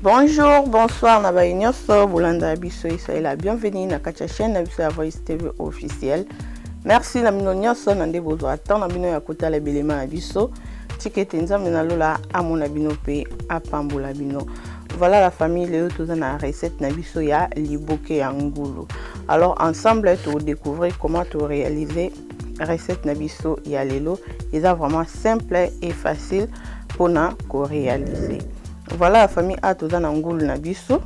Bonjour, bonsoir, nabai nyonso, bolanda biso Isaïla. Bienvenue na kacha chaîne na biso ya Voice TV officiel. Merci na bino nyonso na nde bozo attendre na bino ya kotala belema na biso. Tikete nzambe na lola amona bino pe apambola bino. Voilà la famille Léo toza na recette na biso ya liboke ya ngulu. Alors ensemble tu découvrir comment tu réaliser recette na biso ya lelo. C'est vraiment simple et facile pour na ko réaliser. Voilà la famille a toza na ngulu na biso.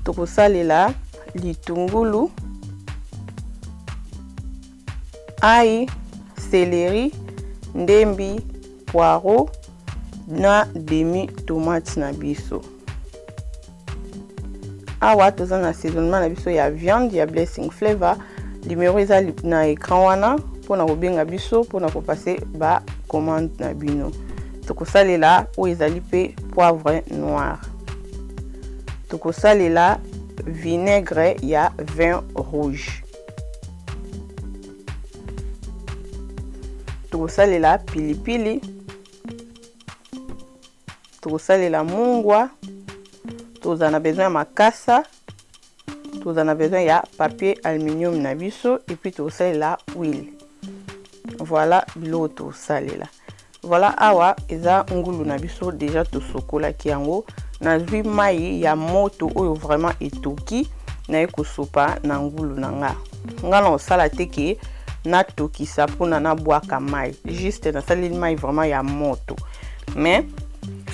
Tokosalela litungulu, ail, céleri, ndembi, poireau na demi tomate na biso. Awa toza na assaisonnement na biso ya viande ya Blessing Flavor. Numéro eza na écran wana pona kobenga biso pona ko passer ba commande na bino. Tokosalela o ezali pe poivre noir. Tokosalela vinaigre ya vin rouge. Tokosalela pilipili. Tokosalela mungwa. Tozana besoin ya makasa. Tozana besoin ya papier aluminium na biso et puis tokosalela huile. Voilà biloko tosalela. Voilà awa eza ngulu na biso déjà tosokola ki yango na zwi mai ya moto oyo vraiment etoki na ekosopa na ngulu na nga. Nga na osala teke na tokisa pona na bwaka mai. Juste na sali mai vraiment ya moto. Mais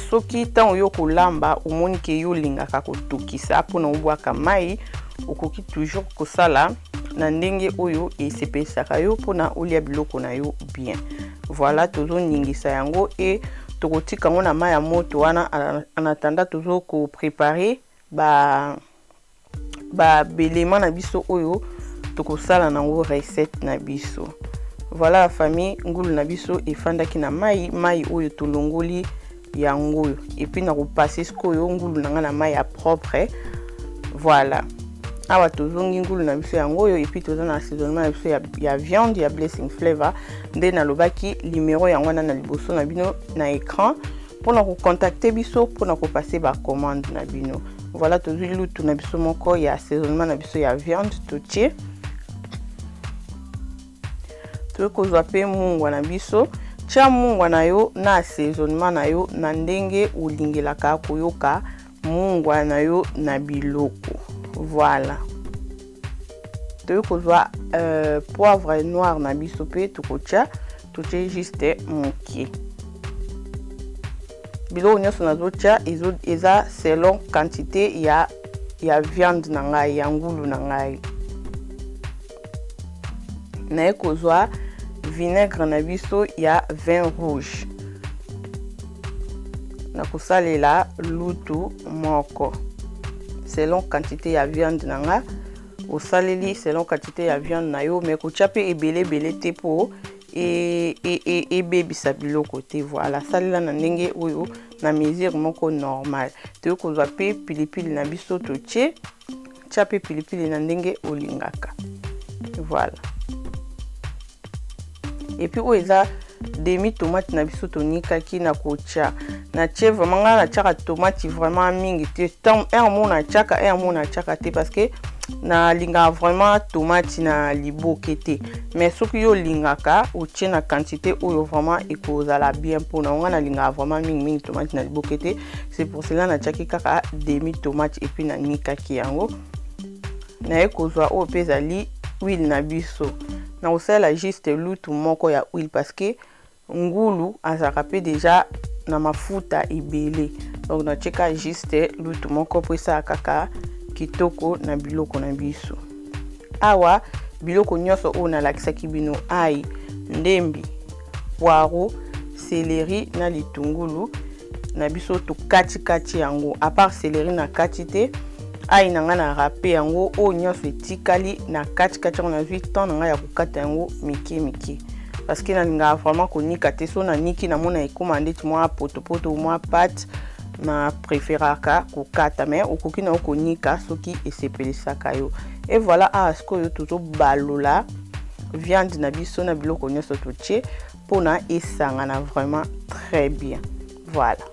soki tango yo kolamba omoni ke yo lingaka kotokisa pona obwaka mai, okoki toujours kosala na ndenge oyo esepesaka yo pona olia biloko na yo bien. Voilà tozo ningisa yango et tokotika ngo na mai ya moto wana en attendant tozo ko préparer ba belema na biso oyo tokosala nango recette na biso. Voilà la famille ngulu na biso efandaki na mai oyo tolongoli yango et puis na ko passer skoyo ngulu na nga na mai ya propre. Voilà. Awa tozongi ngulu na biso yango et puis toza na assaisonnement na biso ya viande ya Blessing Flavor. Nde na lobaki numéro yango na liboso na bino na écran pona ko contacter biso pona ko passer ba commande na bino. Voilà tozwi lutu na biso moko ya assaisonnement na biso ya viande totie. Tokozwa pe mungwa na biso. Tia mungwa na yo na assaisonnement na yo na ndenge olingelaka koyoka mungwa na yo na biloko. Voilà. Tokozwa poivre noir na biso pe tokotia juste mokie. Biloko nyonso nazotia eza selon quantité ya viande na ngai ya ngulu na ngai. Na ekozwa vinaigre na biso ya vin rouge. Na kosalela lutu moko. Selon quantité ya viande na nga, osaleli selon quantité ya viande na yo, mais kotia pe ebele te po ebebisa biloko te. Voilà, salela na ndenge oyo na mesure moko normal. Te kozwa pe pilipili na biso totie, tia pe pilipili na ndenge olingaka. Voilà. Et puis oyo eza demi tomate na biso tonikaki na kotia. Na tie vraiment nga na tiaka tomate vraiment mingi te. Tant un mot na tiaka te parce que na linga vraiment tomate na liboke te. Mais soki yo lingaka o tie na quantité oyo vraiment ekozala bien pona nga na linga vraiment mingi tomate na liboke te. C'est pour cela na tiaki kaka demi tomate et puis na nikaki yango. Na ekozwa o pezali huile na biso. Na osala juste lutu moko ya huile parce que ngulu azaka pe déjà na mafuta ebele. Donc na cheka juste lutu moko po sa kaka kitoko na biloko na biso. Awa biloko nyonso o na lakisaki bino ail, ndembi, poireau, céleri na litungulu na biso to kati yango. A part céleri na kati te, ail na nga na râpé yango o nyonso etikali na kati na zwi temps na nga ya kokata yango mike. Parce que na linga vraiment konika te so na niki na mona ekomande ti mwa poto mwa pâte na préféraka kokata mais okoki na konika soki esepelisaka yo. Et voilà asko yo tozo balola viande na biso na biloko nyonso totie pona esangana vraiment très bien. Voilà.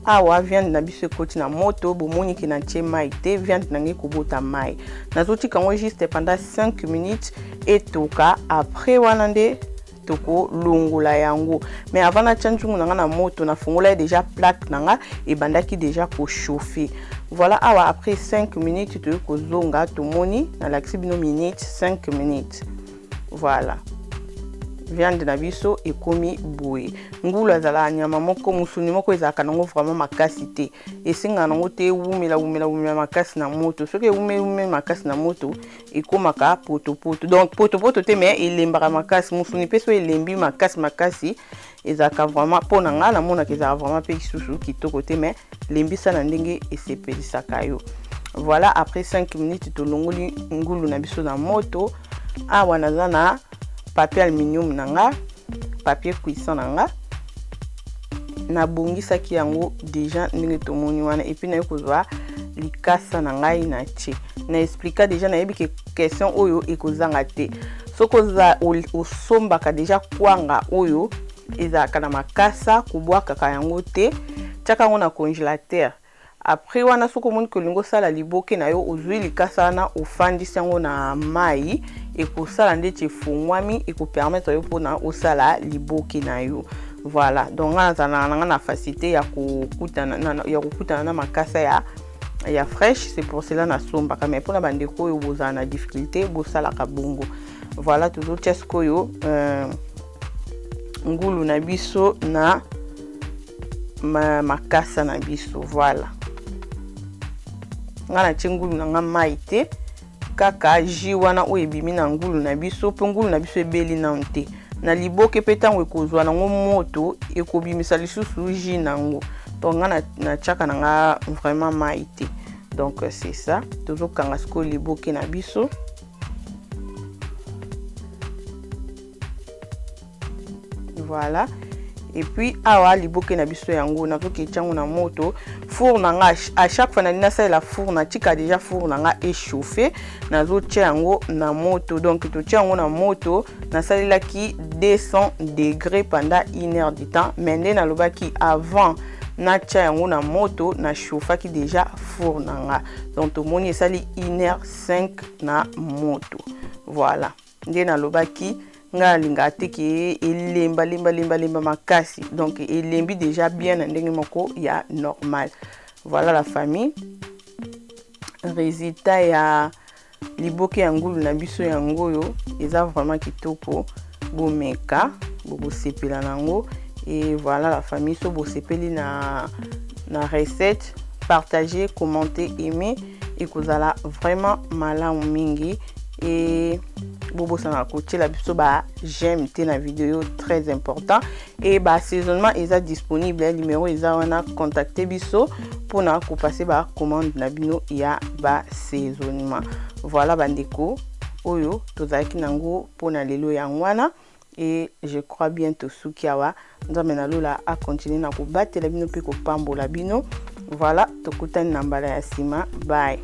Awa viande na biso ekoti na moto, bomoni ke na tie mai te, viande nange kobota mai. Nazotika ngo juste pendant 5 minutes etoka, après wana nde toko longola yango. Mais avant na tchanchungu nanga na moto na fongola déjà plaque nanga et bandaki déjà ko chauffer. Voilà, awa après 5 minutes tu ko zonga tomoni na laxi bino minutes 5 minutes. Voilà. Viande na biso ekomi boye. Ngulu azala nyama moko musuni moko ezaka nango vraiment makasi te. Esenga nango te wumela makasi na moto. Soki wumela makasi na moto ekomaka poto. Donc poto te mais elembaka makasi musuni pe so elembi makasi ezaka vraiment pona nga na mona ezaka vraiment pe kisusu kitoko te mais lembisa na ndenge esepelisaka yo. Voilà, après 5 minutes tolongoli ngulu na biso na moto. Awa naza na papier aluminium nanga, papier cuisson nanga. Na bongisaki yango déjà ndenge tomoni wana et puis na yokozwa likasa na ngai na tie. Na expliquer déjà na yebi ke question oyo ekozanga te. Sokoza osombaka déjà kwanga oyo ezaka na makasa kubwaka ka yango te. Tiaka yango na congélateur. Après wana soko moni ko lingo sala liboke na yo ozwi likasa na ofandisi yango na mai ekosala ndeti efungwami ekopermettre yo pona osala liboke na yo. Voilà, donc na facilité ya kokutana na makasa ya fresh, c'est pour cela na somba mais pour na bandeko yo bozana na difficulté bosala ka bongo. Voilà, toujours chesko yo ngulu na biso na makasa na biso. Voilà. Ngana ngulu na nga mai te kaka ji wana o ebimi na ngulu na biso pe ngulu na biso ebeli na nte na liboke pe tango ekozwa nango moto ekobimisa lisusu ji nango. Donc ngana na chaka na nga vraiment mai te. Donc c'est ça, toujours kanga sko liboke na biso. Voilà. Et puis awa liboke na biso yango na toke tchango na moto four nanga à chaque fois na nasa la four na tika déjà four nanga échauffé na zo tia yango na moto. Donc to tia yango na moto na salila ki 200 degrés pendant 1 heure de temps. Mende na lobaki avant na tia yango na moto na chauffa ki déjà four nanga. Donc to moni sali 1h05 na moto. Voilà. Nde na lobaki nga linga te ki lemba makasi. Donc elembi déjà bien ndenge moko ya normal. Voilà la famille. Résultat ya liboke ya ngulu na biso yango yo eza vraiment kitoko bomeka bosepela nango. Et voilà la famille, so bosepeli na recette, partager, commenter, aimer et kozala vraiment malamu mingi. Et bobo sana koche la biso ba j'aime te na vidéo très important et ba assaisonnement est disponible le numéro eza wana contacter biso pour na ko passer ba commande na bino ya ba assaisonnement. Voilà bandeko oyo tozaki nango pona lelo ya ngwana et je crois bien to sukiawa nzambe na lola a continuer na ko batela bino pe ko pambola bino. Voilà, tokutani na mbala ya sima. Bye.